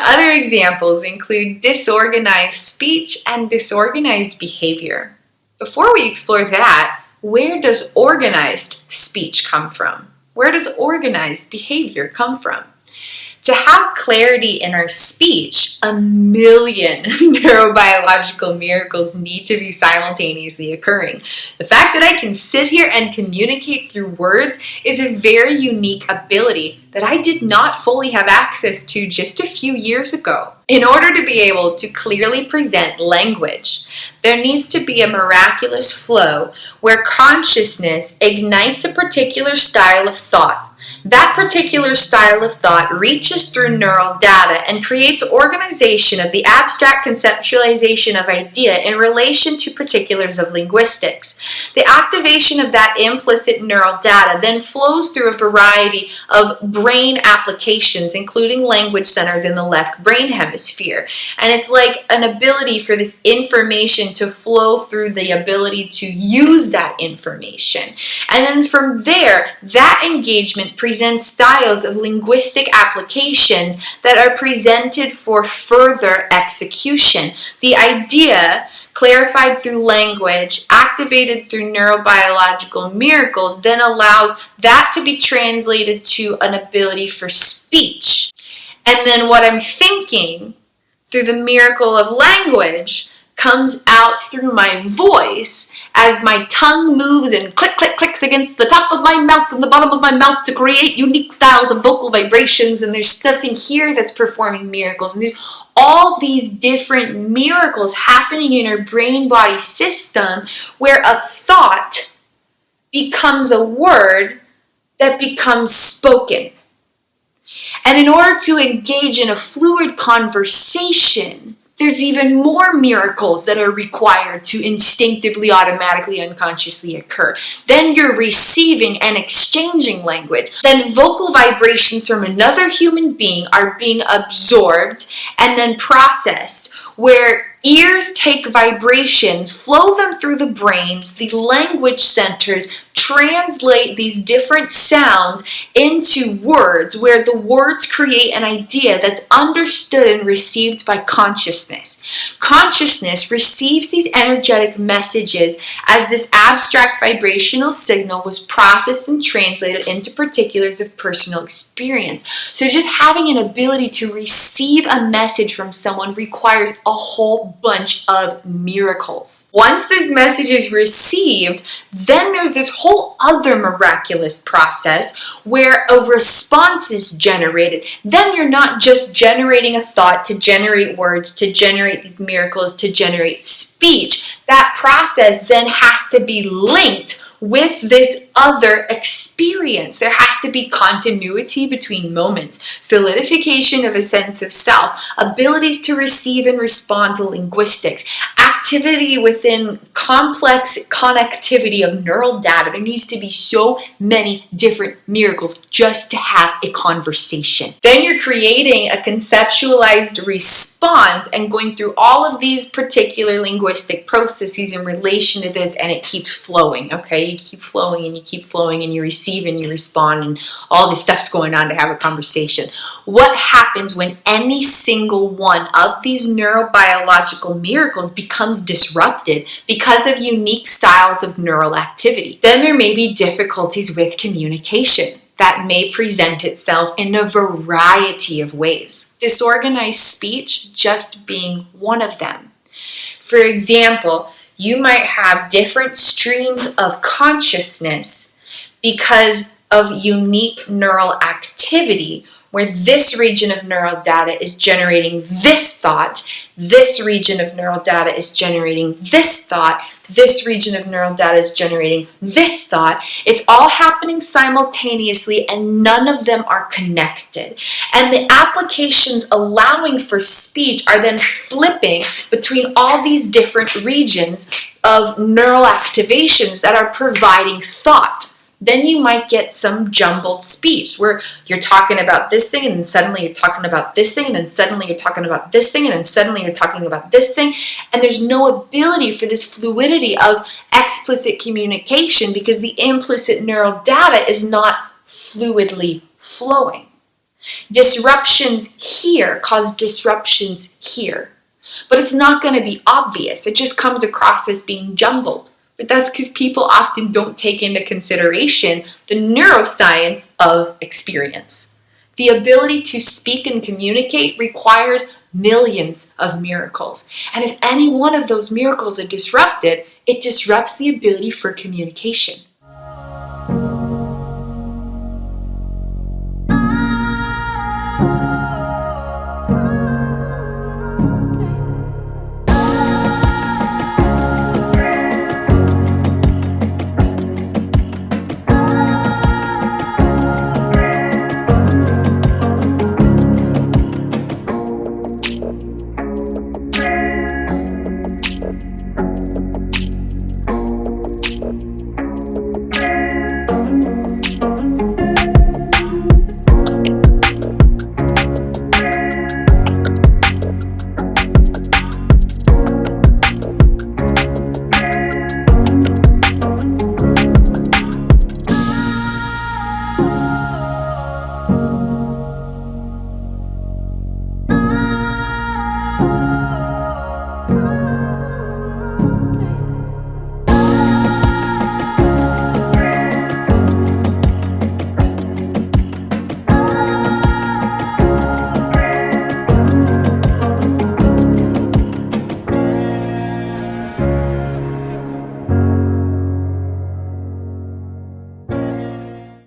Other examples include disorganized speech and disorganized behavior. Before we explore that, where does organized speech come from? Where does organized behavior come from? To have clarity in our speech, 1 million neurobiological miracles need to be simultaneously occurring. The fact that I can sit here and communicate through words is a very unique ability that I did not fully have access to just a few years ago. In order to be able to clearly present language, there needs to be a miraculous flow where consciousness ignites a particular style of thought. That particular style of thought reaches through neural data and creates organization of the abstract conceptualization of idea in relation to particulars of linguistics. The activation of that implicit neural data then flows through a variety of brain applications, including language centers in the left brain hemisphere. And it's like an ability for this information to flow through the ability to use that information. And then from there, that engagement presents styles of linguistic applications that are presented for further execution. The idea, clarified through language, activated through neurobiological miracles, then allows that to be translated to an ability for speech. And then what I'm thinking through the miracle of language comes out through my voice as my tongue moves and clicks against the top of my mouth and the bottom of my mouth to create unique styles of vocal vibrations. And there's stuff in here that's performing miracles. And there's all these different miracles happening in our brain-body system where a thought becomes a word that becomes spoken. And in order to engage in a fluid conversation, there's even more miracles that are required to instinctively, automatically, unconsciously occur. Then you're receiving and exchanging language. Then vocal vibrations from another human being are being absorbed and then processed, where ears take vibrations, flow them through the brains, the language centers translate these different sounds into words, where the words create an idea that's understood and received by consciousness. Consciousness receives these energetic messages as this abstract vibrational signal was processed and translated into particulars of personal experience. So just having an ability to receive a message from someone requires a whole bunch of miracles. Once this message is received, then there's this whole other miraculous process where a response is generated. Then you're not just generating a thought to generate words, to generate these miracles, to generate speech. That process then has to be linked with this other experience. There has to be continuity between moments, solidification of a sense of self, abilities to receive and respond to linguistics, activity within complex connectivity of neural data. There needs to be so many different miracles just to have a conversation. Then you're creating a conceptualized response and going through all of these particular linguistic processes in relation to this, and it keeps flowing, okay? You keep flowing and you keep flowing and you receive and you respond and all this stuff's going on to have a conversation. What happens when any single one of these neurobiological miracles becomes disrupted because of unique styles of neural activity? Then there may be difficulties with communication that may present itself in a variety of ways. Disorganized speech just being one of them. For example, you might have different streams of consciousness because of unique neural activity, where this region of neural data is generating this thought, this region of neural data is generating this thought, this region of neural data is generating this thought. It's all happening simultaneously and none of them are connected. And the applications allowing for speech are then flipping between all these different regions of neural activations that are providing thought. Then you might get some jumbled speech where you're talking about this thing and then suddenly you're talking about this thing and then suddenly you're talking about this thing and then suddenly you're talking about this thing, and there's no ability for this fluidity of explicit communication because the implicit neural data is not fluidly flowing. Disruptions here cause disruptions here. But it's not going to be obvious. It just comes across as being jumbled. But that's because people often don't take into consideration the neuroscience of experience. The ability to speak and communicate requires millions of miracles. And if any one of those miracles are disrupted, it disrupts the ability for communication.